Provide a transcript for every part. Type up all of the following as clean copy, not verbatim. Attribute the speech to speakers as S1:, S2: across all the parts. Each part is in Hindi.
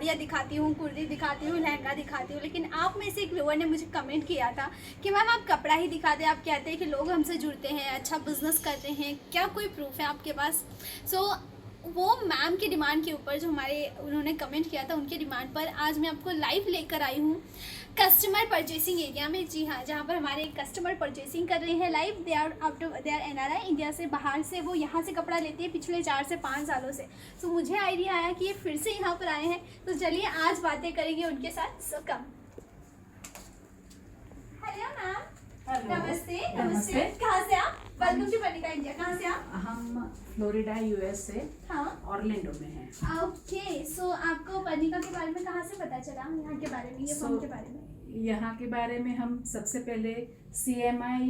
S1: साड़ियाँ दिखाती हूँ, कुर्ती दिखाती हूँ, लहंगा दिखाती हूँ, लेकिन आप में से एक व्यूअर ने मुझे कमेंट किया था कि मैम आप कपड़ा ही दिखाते हैं। आप कहते हैं कि लोग हमसे जुड़ते हैं, अच्छा बिजनेस करते हैं, क्या कोई प्रूफ है आपके पास? वो मैम की डिमांड के ऊपर, जो उन्होंने कमेंट किया था, उनकी डिमांड पर आज मैं आपको लाइव लेकर आई हूँ कस्टमर परचेसिंग एरिया में। जी हाँ, जहाँ पर हमारे कस्टमर परचेसिंग कर रहे हैं live. They are NRI, India से, बाहर से। वो यहाँ से कपड़ा लेते हैं पिछले 4 से 5 सालों से। सो मुझे आइडिया आया कि ये फिर से यहाँ पर आए हैं, तो चलिए आज बातें करेंगे उनके साथ। So come. Hello ma'am. नमस्ते।
S2: नमस्ते।
S1: कहाँ से आप? Welcome to Parnika India. कहाँ से आप?
S2: हम फ्लोरिडा US से
S1: हाँ,
S2: ऑरलैंडो में हैं।
S1: ओके। सो आपको पर्णिका के बारे में कहाँ से पता चला, यहाँ के बारे में, ये फॉर्म के बारे में?
S2: यहाँ के बारे में हम सबसे पहले CMI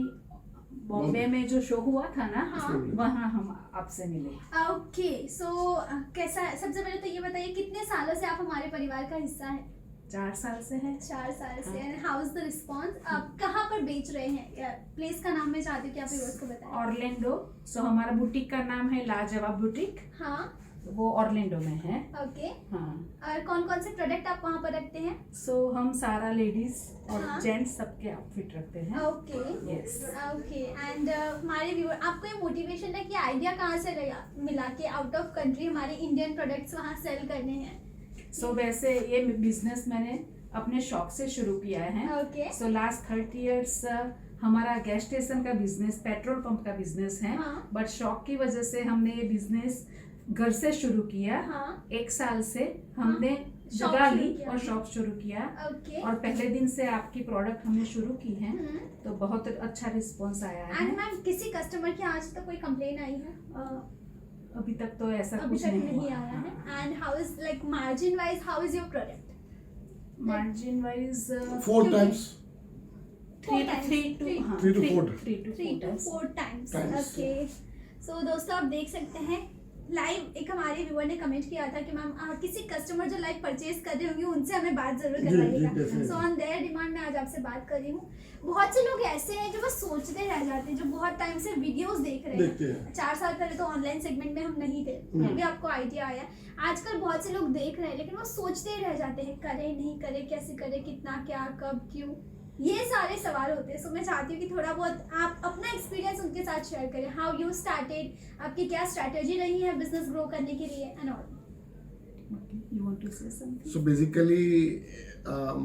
S2: बॉम्बे में जो शो हुआ था ना,
S1: हाँ।
S2: वहाँ हम आपसे मिले।
S1: ओके। सो कैसा, सबसे पहले तो ये बताइए कितने सालों से आप हमारे परिवार का हिस्सा हैं?
S2: 4 साल से है।
S1: 4 साल से।
S2: हाँ।
S1: And how is the response? आप कहाँ पर बेच रहे हैं? प्लेस का नाम मैं चाहती हूँ कि आप व्यूअर्स को बताएं।
S2: ऑरलैंडो। सो हमारा बुटीक का नाम है लाजवाब बुटीक।
S1: हाँ,
S2: वो ऑरलैंडो में है।
S1: ओके।
S2: हाँ।
S1: और कौन कौन से प्रोडक्ट आप वहाँ पर रखते हैं?
S2: सो हम सारा लेडीज और
S1: हाँ।
S2: जेंट्स सबके आउटफिट रखते हैं।
S1: ओके।
S2: यस।
S1: ओके। एंड हमारे व्यूअर, आपको ये मोटिवेशन है कि आइडिया कहाँ से मिला कि आउट ऑफ कंट्री हमारे इंडियन प्रोडक्ट्स वहाँ सेल करने हैं?
S2: सो वैसे ये बिजनेस मैंने अपने शौक से शुरू किया है।
S1: ओके।
S2: सो लास्ट 30 इयर्स हमारा गैस स्टेशन का बिजनेस, पेट्रोल पंप का बिजनेस है।
S1: हाँ।
S2: बट शौक की वजह से हमने ये बिजनेस घर से शुरू किया।
S1: हाँ।
S2: 1 साल से हमने
S1: शॉप
S2: जगह
S1: शुरू
S2: ली
S1: किया।
S2: और शॉप शुरू किया।
S1: ओके।
S2: और पहले दिन से आपकी प्रोडक्ट हमने शुरू की है,
S1: हम्म।
S2: तो बहुत अच्छा रिस्पॉन्स आया है।
S1: एंड मैम, किसी कस्टमर की आज तक कोई कंप्लेन आई है?
S2: अभी तक तो ऐसा
S1: अभी
S2: कुछ
S1: तक
S2: नहीं
S1: नहीं
S2: हुआ।
S1: आया है। And how is, like margin wise, how is your product?
S2: Margin wise
S3: 4 times.
S1: 4 times.
S2: 3 to
S3: 3 to 4.
S1: 3 to 4 times.
S3: Times.
S1: Okay. सो दोस्तों, आप देख सकते हैं लाइव, एक हमारे व्यूअर ने कमेंट किया था कि मैम किसी कस्टमर जो लाइव परचेज कर रहे होंगे उनसे हमें बात जरूर
S3: जी,
S1: करवाइएगा।
S3: definitely.
S1: So on their demand मैं आज आपसे बात कर रही हूँ। बहुत से लोग ऐसे हैं जो बस सोचते रह जाते हैं, जो बहुत टाइम से वीडियोस देख रहे
S3: देखते
S1: हैं।
S3: हैं।
S1: 4 साल पहले तो ऑनलाइन सेगमेंट में हम नहीं थे, फिर भी आपको आइडिया आया। आजकल बहुत से लोग देख रहे हैं, लेकिन वो सोचते ही रह जाते हैं, करें नहीं करें, कैसे करें, कितना, क्या, कब, क्यों, ये सारे सवाल होते हैं। सो मैं चाहती हूँ कि थोड़ा बहुत आप अपना एक्सपीरियंस उनके साथ शेयर करें। हाउ यू स्टार्टेड, आपकी क्या स्ट्रैटेजी रही है बिजनेस ग्रो करने के लिए and all.
S2: You want to say something?
S3: So basically,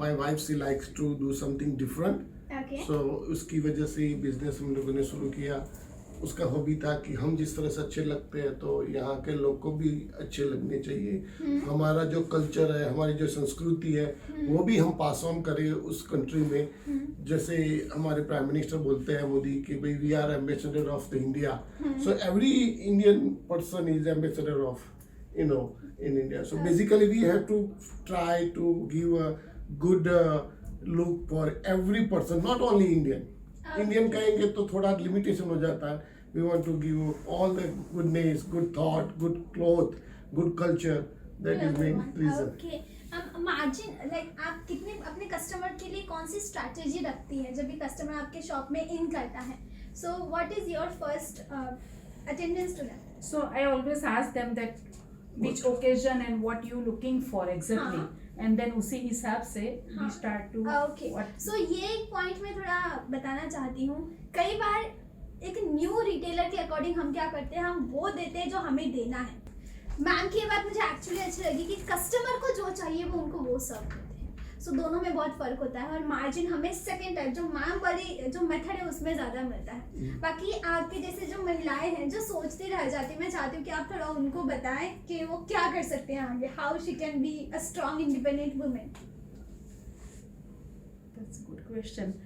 S3: my wife she likes to do something different.
S1: Okay.
S3: So उसकी वजह से ही बिजनेस हम लोगों ने शुरू किया। उसका हॉबी था कि हम जिस तरह से अच्छे लगते हैं तो यहाँ के लोग को भी अच्छे लगने चाहिए। हमारा जो कल्चर है, हमारी जो संस्कृति है, वो भी हम पास ऑन करें उस कंट्री में। जैसे हमारे प्राइम मिनिस्टर बोलते हैं मोदी कि भाई we are ambassador of the India. So every Indian person is ambassador of in India. So basically we have to try to give a good look for every person, not only Indian. Indian कहेंगे तो थोड़ा लिमिटेशन हो जाता है। We want to give all the goodness, good thought, good cloth, good culture. That is main reason.
S1: Okay. Margin, like आप कितने अपने कस्टमर के लिए कौन सी स्ट्रैटेजी रखती है जब भी कस्टमर आपके शॉप में इन करता है? So what is your first attendance to that?
S2: So I always ask them that which occasion and what you looking for exactly,
S1: हाँ.
S2: and then उसी हिसाब से we
S1: हाँ.
S2: start to
S1: okay.
S2: what
S1: सो ये एक पॉइंट मैं थोड़ा बताना चाहती हूँ। कई बार एक न्यू रिटेलर के अकॉर्डिंग हम क्या करते हैं, हम वो देते हैं जो हमें देना है। मैम की ये बात मुझे एक्चुअली अच्छी लगी कि कस्टमर को जो चाहिए वो उनको वो सर्व करते हैं। सो दोनों में बहुत फर्क होता है। और मार्जिन हमें सेकंड टाइप, जो मैम वाली जो मेथड है उसमें ज़्यादा मिलता है। बाकी आपके जैसे जो महिलाएं हैं जो सोचती रह जाती हैं, मैं चाहती हूँ कि आप थोड़ा उनको बताएं कि वो क्या कर सकते हैं आगे, how she can be a strong independent women.
S2: That's a good question.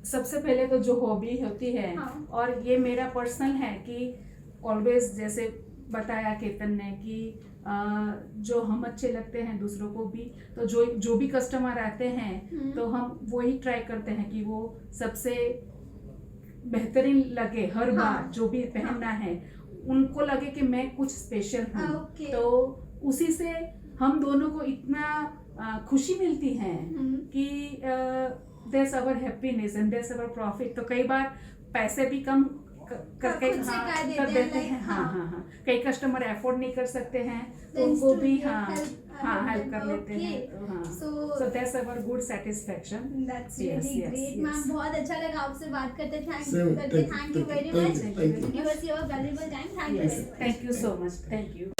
S2: सबसे पहले तो जो हॉबी होती है,
S1: हाँ.
S2: और ये मेरा पर्सनल है कि ऑलवेज, जैसे बताया केतन ने कि जो हम अच्छे लगते हैं दूसरों को भी, तो जो भी कस्टमर आते हैं तो हम वही ट्राई करते हैं कि वो सबसे बेहतरीन लगे हर
S1: हाँ.
S2: बार। जो भी पहनना है उनको लगे कि मैं कुछ स्पेशल हूँ।
S1: ओके।
S2: तो उसी से हम दोनों को इतना खुशी मिलती है कि there's our happiness and there's our profit। तो कई बार पैसे भी कम करके
S1: खुद से
S2: हाँ
S1: कर
S2: कर देते
S1: like,
S2: हैं। हाँ
S1: हाँ।
S2: हाँ हाँ कई कस्टमर अफोर्ड नहीं कर सकते हैं तो
S1: Then
S2: उनको
S1: to
S2: भी
S1: get
S2: हाँ
S1: help,
S2: हाँ हेल्प
S1: then,
S2: कर लेते हैं
S1: okay.
S2: तो हाँ
S1: So-
S2: so that's our good satisfaction.
S1: That's
S2: Yes,
S1: really
S2: yes,
S1: great,
S2: yes.
S1: Ma'am. बहुत अच्छा लगा आपसे बात करते।
S3: Same,
S1: thank you very much.
S3: thank you.
S1: Give us your valuable time. Thank you
S2: Yes,
S1: very much.
S2: thank you so much. Thank you.